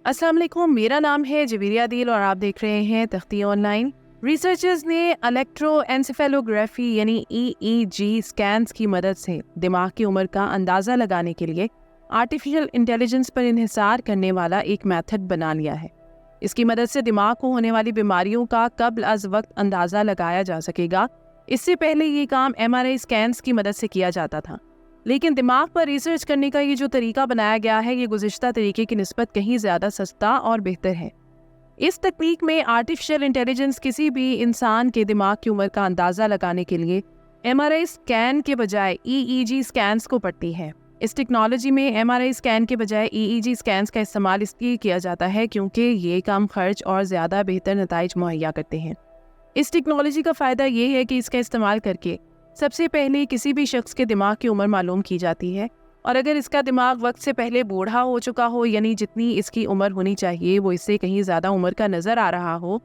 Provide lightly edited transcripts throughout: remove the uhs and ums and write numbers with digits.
अस्सलाम वालेकुम, मेरा नाम है जबीरिया दिल और आप देख रहे हैं तख्ती ऑनलाइन। रिसर्चर्स ने इलेक्ट्रोएन्सेफेलोग्राफी यानी EEG स्कैन्स की मदद से दिमाग की उम्र का अंदाज़ा लगाने के लिए आर्टिफिशियल इंटेलिजेंस पर इन्हिसार करने वाला एक मेथड बना लिया है। इसकी मदद से दिमाग को होने वाली बीमारियों का कब्ल अज़ वक्त अंदाज़ा लगाया जा सकेगा। इससे पहले ये काम MRI स्कैन्स की मदद से किया जाता था, लेकिन दिमाग पर रिसर्च करने का ये जो तरीका बनाया गया है ये गुज़िश्ता तरीके की निस्बत कहीं ज़्यादा सस्ता और बेहतर है। इस तकनीक में आर्टिफिशियल इंटेलिजेंस किसी भी इंसान के दिमाग की उम्र का अंदाज़ा लगाने के लिए MRI स्कैन के बजाय EEG स्कैन्स को पढ़ती है। इस टेक्नोलॉजी में MRI स्कैन के बजाय EEG स्कैन्स का इस्तेमाल इसलिए किया जाता है क्योंकि ये कम खर्च और ज़्यादा बेहतर नताइज मुहैया करते हैं। इस टेक्नोलॉजी का फ़ायदा ये है कि इसका इस्तेमाल करके सबसे पहले किसी भी शख्स के दिमाग की उम्र मालूम की जाती है, और अगर इसका दिमाग वक्त से पहले बूढ़ा हो चुका हो, यानी जितनी इसकी उम्र होनी चाहिए वो इससे कहीं ज़्यादा उम्र का नज़र आ रहा हो,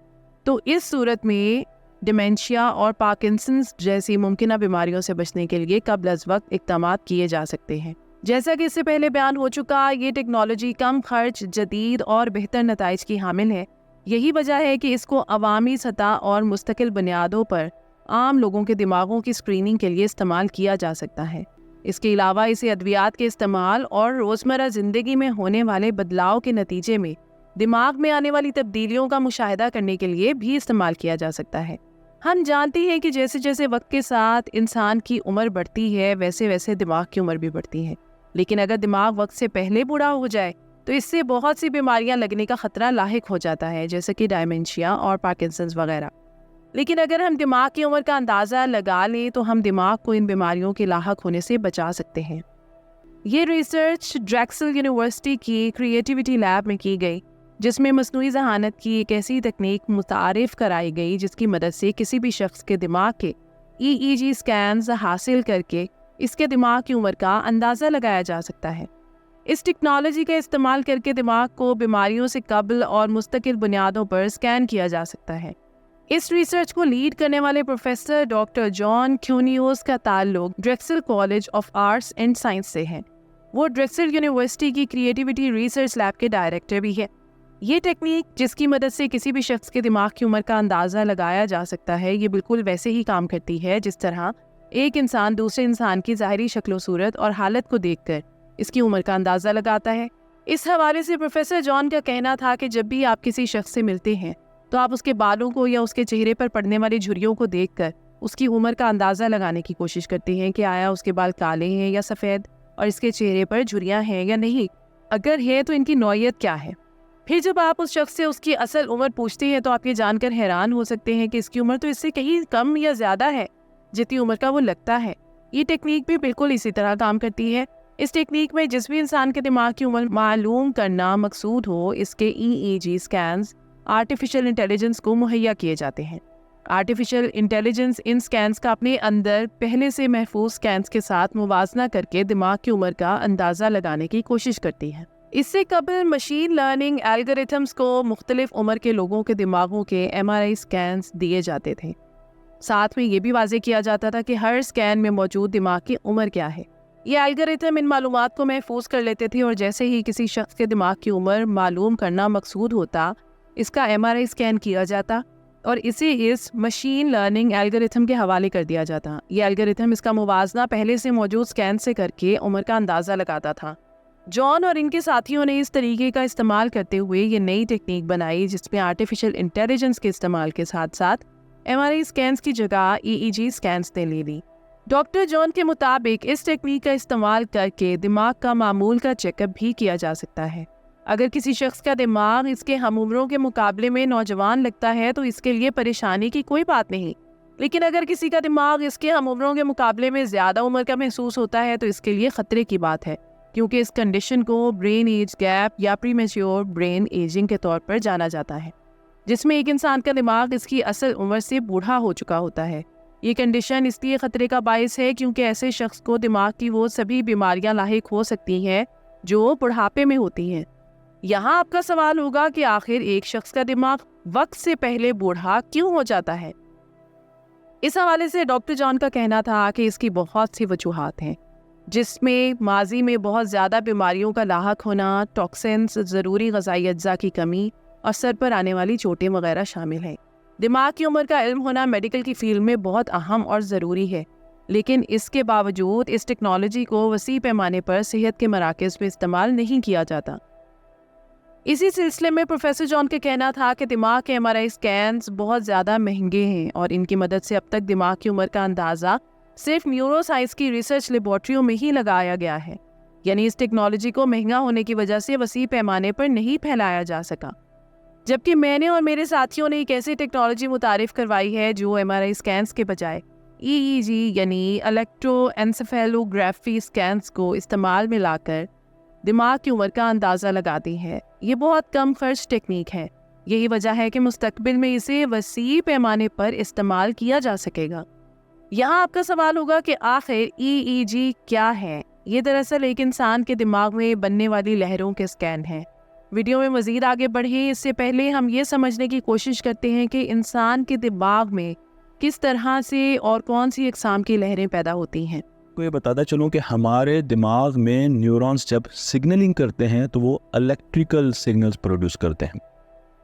तो इस सूरत में डिमेंशिया और पार्किंसंस जैसी मुमकिन बीमारियों से बचने के लिए कब्ल अज़ वक्त इक़दाम किए जा सकते हैं। जैसा कि इससे पहले बयान हो चुका, ये टेक्नोलॉजी कम खर्च, जदीद और बेहतर नताइज की हामिल है। यही वजह है कि इसको अवामी सतह और मुस्तकिल बुनियादों पर आम लोगों के दिमागों की स्क्रीनिंग के लिए इस्तेमाल किया जा सकता है। इसके अलावा इसे अद्वियात के इस्तेमाल और रोज़मर्रा ज़िंदगी में होने वाले बदलाव के नतीजे में दिमाग में आने वाली तब्दीलियों का मुशाहिदा करने के लिए भी इस्तेमाल किया जा सकता है। हम जानते हैं कि जैसे जैसे वक्त के साथ इंसान की उम्र बढ़ती है वैसे वैसे दिमाग की उम्र भी बढ़ती है, लेकिन अगर दिमाग वक्त से पहले बूढ़ा हो जाए तो इससे बहुत सी बीमारियां लगने का ख़तरा लाहिक हो जाता है, जैसे कि डायमेंशिया और पार्किंसंस वगैरह। लेकिन अगर हम दिमाग की उम्र का अंदाज़ा लगा लें तो हम दिमाग को इन बीमारियों के लाहक होने से बचा सकते हैं। ये रिसर्च ड्रेक्सल यूनिवर्सिटी की क्रिएटिविटी लैब में की गई, जिसमें मस्नूई ज़हानत की एक ऐसी तकनीक मुतारिफ़ कराई गई जिसकी मदद से किसी भी शख्स के दिमाग के EEG स्कैन्स हासिल करके इसके दिमाग की उम्र का अंदाज़ा लगाया जा सकता है। इस टेक्नोलॉजी का इस्तेमाल करके दिमाग को बीमारियों से कब्ल और मुस्तकिल बुनियादों पर स्कैन किया जा सकता है। इस रिसर्च को लीड करने वाले प्रोफेसर डॉक्टर जॉन क्यूनियोस का ताल्लुक Drexel college of arts and science से है। वो ड्रेक्सल यूनिवर्सिटी की क्रिएटिविटी रिसर्च लैब के डायरेक्टर भी है। ये टेक्निक जिसकी मदद से किसी भी शख्स के दिमाग की उम्र का अंदाज़ा लगाया जा सकता है, ये बिल्कुल वैसे ही काम करती है जिस तरह एक इंसान दूसरे इंसान की ज़ाहिरी शक्ल सूरत और हालत को देखकर इसकी उम्र का अंदाज़ा लगाता है। इस हवाले से प्रोफेसर जॉन का कहना था कि जब भी आप किसी शख्स से मिलते हैं तो आप उसके बालों को या उसके चेहरे पर पड़ने वाली झुर्रियों को देखकर उसकी उम्र का अंदाज़ा लगाने की कोशिश करते हैं कि आया उसके बाल काले हैं या सफ़ेद, और इसके चेहरे पर झुर्रियाँ हैं या नहीं, अगर है तो इनकी नौइयत क्या है। फिर जब आप उस शख्स से उसकी असल उम्र पूछते हैं तो आप ये जानकर हैरान हो सकते हैं कि इसकी उम्र तो इससे कहीं कम या ज़्यादा है जितनी उम्र का वो लगता है। ये टेक्निक भी बिल्कुल इसी तरह काम करती है। इस टेक्निक में जिस भी इंसान के दिमाग की उम्र मालूम करना मकसूद हो, इसके EEG स्कैन्स आर्टिफिशियल इंटेलिजेंस को मुहैया किए जाते हैं। आर्टिफिशियल इंटेलिजेंस इन स्कैन्स का अपने अंदर पहले से महफूज स्कैन्स के साथ मुवाजना करके दिमाग की उम्र का अंदाज़ा लगाने की कोशिश करती है। इससे कबल मशीन लर्निंग एल्गोरिथम्स को मुख्तलिफ उम्र के लोगों के दिमागों के MRI स्कैन्स दिए जाते थे। साथ में ये भी वाज़ेह किया जाता था कि हर स्कैन में मौजूद दिमाग की उम्र क्या है। ये एल्गोरिथम इन मालूमात को महफूज कर लेते थे, और जैसे ही किसी शख्स के दिमाग की उम्र मालूम करना मकसूद होता, इसका MRI स्कैन किया जाता और इसे इस मशीन लर्निंग एल्गोरिथम के हवाले कर दिया जाता। ये एल्गोरिथम इसका मुवाजना पहले से मौजूद स्कैन से करके उम्र का अंदाज़ा लगाता था। जॉन और इनके साथियों ने इस तरीके का इस्तेमाल करते हुए ये नई टेक्निक बनाई जिसमें आर्टिफिशियल इंटेलिजेंस के इस्तेमाल के साथ साथ MRI स्कैन्स की जगह EEG स्कैन्स ने ले ली। डॉक्टर जॉन के मुताबिक इस टेक्निक का इस्तेमाल करके दिमाग का मामूल का चेकअप भी किया जा सकता है। अगर किसी शख्स का दिमाग इसके हमउम्रों के मुकाबले में नौजवान लगता है तो इसके लिए परेशानी की कोई बात नहीं, लेकिन अगर किसी का दिमाग इसके हमउम्रों के मुकाबले में ज़्यादा उम्र का महसूस होता है तो इसके लिए ख़तरे की बात है, क्योंकि इस कंडीशन को ब्रेन एज गैप या प्रीमेच्योर ब्रेन एजिंग के तौर पर जाना जाता है, जिसमें एक इंसान का दिमाग इसकी असल उम्र से बूढ़ा हो चुका होता है। ये कंडीशन इसलिए ख़तरे का बायस है क्योंकि ऐसे शख्स को दिमाग की वो सभी बीमारियां लाहिक हो सकती हैं जो बुढ़ापे में होती हैं। यहाँ आपका सवाल होगा कि आखिर एक शख्स का दिमाग वक्त से पहले बूढ़ा क्यों हो जाता है। इस हवाले से डॉक्टर जॉन का कहना था कि इसकी बहुत सी वजूहात हैं। جس میں ماضی میں بہت زیادہ بیماریوں کا لاحق ہونا، ٹاکسنس، ضروری غذائی اجزاء کی کمی اور سر پر آنے والی چوٹیں وغیرہ شامل ہیں۔ دماغ کی عمر کا علم ہونا میڈیکل کی فیلڈ میں بہت اہم اور ضروری ہے، لیکن اس کے باوجود اس ٹیکنالوجی کو وسیع پیمانے پر صحت کے مراکز میں استعمال نہیں کیا جاتا۔ اسی سلسلے میں پروفیسر جان کا کہنا تھا کہ دماغ کے MRI اسکینز بہت زیادہ مہنگے ہیں اور ان کی مدد سے اب تک دماغ کی عمر کا اندازہ صرف نیورو سائنس کی ریسرچ لیبارٹریوں میں ہی لگایا گیا ہے، یعنی اس ٹیکنالوجی کو مہنگا ہونے کی وجہ سے وسیع پیمانے پر نہیں پھیلایا جا سکا۔ جبکہ میں نے اور میرے ساتھیوں نے ایک ایسی ٹیکنالوجی متعارف کروائی ہے جو MRI اسکینز کے بجائے EEG یعنی الیکٹرو انسیفیلوگرافی اسکینز کو استعمال میں لا کر دماغ کی عمر کا اندازہ لگاتی ہے۔ یہ بہت کم خرچ ٹیکنیک ہے، یہی وجہ ہے کہ مستقبل میں اسے وسیع پیمانے پر استعمال کیا جا سکے گا۔ یہاں آپ کا سوال ہوگا کہ آخر EEG کیا ہے؟ یہ دراصل ایک انسان کے دماغ میں بننے والی لہروں کے اسکین ہے۔ ویڈیو میں مزید آگے بڑھیں اس سے پہلے ہم یہ سمجھنے کی کوشش کرتے ہیں کہ انسان کے دماغ میں کس طرح سے اور کون سی اقسام کی لہریں پیدا ہوتی ہیں۔ کو یہ بتاتا چلوں کہ ہمارے دماغ میں نیورونز جب سگنلنگ کرتے ہیں تو وہ الیکٹریکل سگنلز پروڈیوس کرتے ہیں،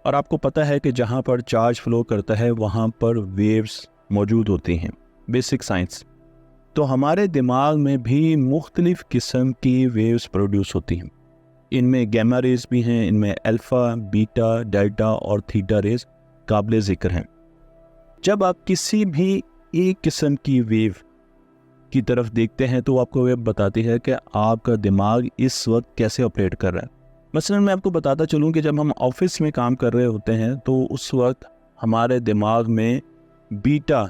اور آپ کو پتہ ہے کہ جہاں پر چارج فلو کرتا ہے وہاں پر ویوز موجود ہوتی ہیں، بیسک سائنس۔ تو ہمارے دماغ میں بھی مختلف قسم کی ویوز پروڈیوس ہوتی ہیں، ان میں گیما ریز بھی ہیں، ان میں الفا، بیٹا، ڈیلٹا اور تھیٹا ریز قابل ذکر ہیں۔ جب آپ کسی بھی ایک قسم کی ویو کی طرف دیکھتے ہیں تو آپ کو یہ بتاتی ہے کہ آپ کا دماغ اس وقت کیسے آپریٹ کر رہا ہے۔ مثلا میں آپ کو بتاتا چلوں کہ جب ہم آفس میں کام کر رہے ہوتے ہیں تو اس وقت ہمارے دماغ میں بیٹا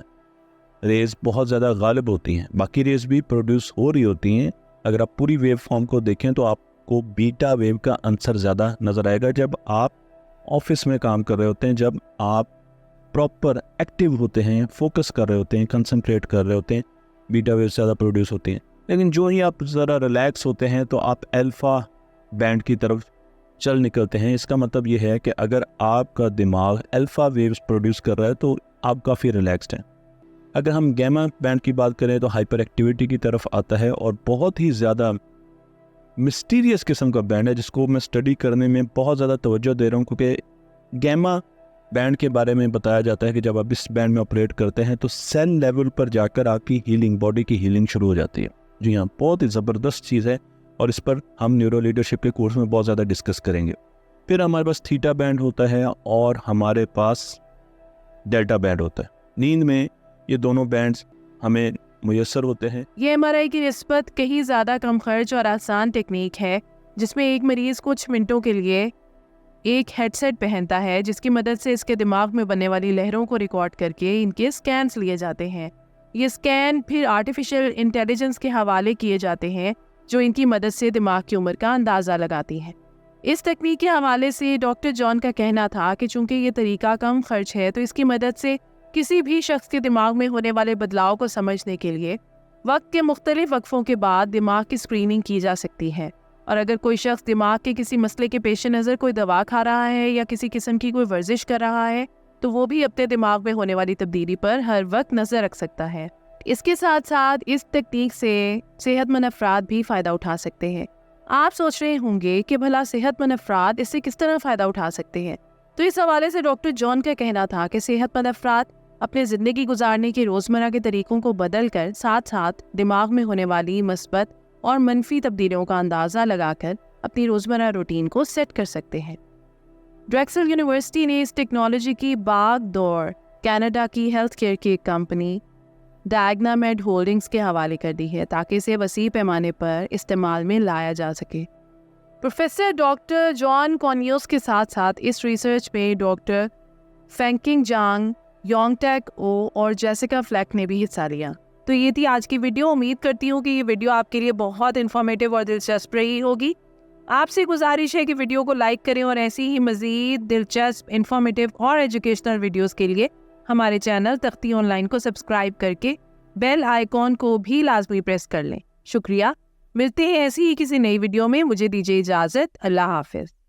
ریز بہت زیادہ غالب ہوتی ہیں، باقی ریز بھی پروڈیوس ہو رہی ہوتی ہیں۔ اگر آپ پوری ویو فارم کو دیکھیں تو آپ کو بیٹا ویو کا عنصر زیادہ نظر آئے گا جب آپ آفس میں کام کر رہے ہوتے ہیں، جب آپ پراپر ایکٹیو ہوتے ہیں، فوکس کر رہے ہوتے ہیں، کنسنٹریٹ کر رہے ہوتے ہیں، بیٹا ویو زیادہ پروڈیوس ہوتی ہیں۔ لیکن جو ہی آپ ذرا ریلیکس ہوتے ہیں تو آپ الفا بینڈ کی طرف چل نکلتے ہیں۔ اس کا مطلب یہ ہے کہ اگر آپ کا دماغ الفا ویوز پروڈیوس کر رہا ہے تو آپ کافی ریلیکسڈ ہیں۔ اگر ہم گیما بینڈ کی بات کریں تو ہائپر ایکٹیویٹی کی طرف آتا ہے اور بہت ہی زیادہ مسٹیریس قسم کا بینڈ ہے جس کو میں اسٹڈی کرنے میں بہت زیادہ توجہ دے رہا ہوں، کیونکہ گیما بینڈ کے بارے میں بتایا جاتا ہے کہ جب آپ اس بینڈ میں آپریٹ کرتے ہیں تو سیل لیول پر جا کر آپ کی ہیلنگ، باڈی کی ہیلنگ شروع ہو جاتی ہے۔ جی ہاں، بہت ہی زبردست چیز ہے اور اس پر ہم نیورو لیڈرشپ کے کورس میں بہت زیادہ ڈسکس کریں گے۔ پھر ہمارے پاس تھیٹا بینڈ ہوتا ہے اور ہمارے پاس ڈیلٹا بینڈ ہوتا ہے۔ نیند میں یہ دونوں بینڈز ہمیں میسر ہوتے ہیں۔ یہ MRI کی نسبت کہیں زیادہ کم خرچ اور آسان ٹیکنیک ہے جس میں ایک مریض کچھ منٹوں کے لیے ایک ہیڈ سیٹ پہنتا ہے جس کی مدد سے اس کے دماغ میں بننے والی لہروں کو ریکارڈ کر کے ان کے اسکینس لیے جاتے ہیں۔ یہ اسکین پھر آرٹیفیشل انٹیلیجنس کے حوالے کیے جاتے ہیں جو ان کی مدد سے دماغ کی عمر کا اندازہ لگاتی ہے۔ اس تکنیک کے حوالے سے ڈاکٹر جان کا کہنا تھا کہ چونکہ یہ طریقہ کم خرچ ہے تو اس کی مدد سے کسی بھی شخص کے دماغ میں ہونے والے بدلاؤ کو سمجھنے کے لیے وقت کے مختلف وقفوں کے بعد دماغ کی اسکریننگ کی جا سکتی ہے، اور اگر کوئی شخص دماغ کے کسی مسئلے کے پیش نظر کوئی دوا کھا رہا ہے یا کسی قسم کی کوئی ورزش کر رہا ہے تو وہ بھی اپنے دماغ میں ہونے والی تبدیلی پر ہر وقت نظر رکھ سکتا ہے۔ اس کے ساتھ ساتھ اس تکنیک سے صحت مند افراد بھی فائدہ اٹھا سکتے ہیں۔ آپ سوچ رہے ہوں گے کہ بھلا صحت مند افراد اس سے کس طرح فائدہ اٹھا سکتے ہیں؟ تو اس حوالے سے ڈاکٹر جان کا کہنا تھا کہ صحت مند افراد اپنے زندگی گزارنے کے روزمرہ کے طریقوں کو بدل کر ساتھ ساتھ دماغ میں ہونے والی مثبت اور منفی تبدیلیوں کا اندازہ لگا کر اپنی روزمرہ روٹین کو سیٹ کر سکتے ہیں۔ ڈریکسل یونیورسٹی نے اس ٹیکنالوجی کی باغ دور کینیڈا کی ہیلتھ کیئر کی ایک کمپنی ڈائگنامڈ ہولڈنگز کے حوالے کر دی ہے تاکہ اسے وسیع پیمانے پر استعمال میں لایا جا سکے۔ پروفیسر ڈاکٹر جان کونیوس کے ساتھ ساتھ اس ریسرچ میں ڈاکٹر فینکنگ جانگ، یونگ ٹیک او اور جیسیکا فلیک نے بھی حصہ لیا۔ تو یہ تھی آج کی ویڈیو۔ امید کرتی ہوں کہ یہ ویڈیو آپ کے لیے بہت انفارمیٹیو اور دلچسپ رہی ہوگی۔ آپ سے گزارش ہے کہ ویڈیو کو لائک کریں اور ایسی ہی مزید دلچسپ، انفارمیٹیو اور ایجوکیشنل ویڈیوز کے لیے ہمارے چینل تختی آن لائن کو سبسکرائب کر کے بیل آئیکن کو بھی لازمی پریس کر لیں۔ شکریہ۔ ملتے ہیں ایسی ہی کسی نئی ویڈیو میں۔ مجھے دیجیے اجازت۔ اللہ حافظ۔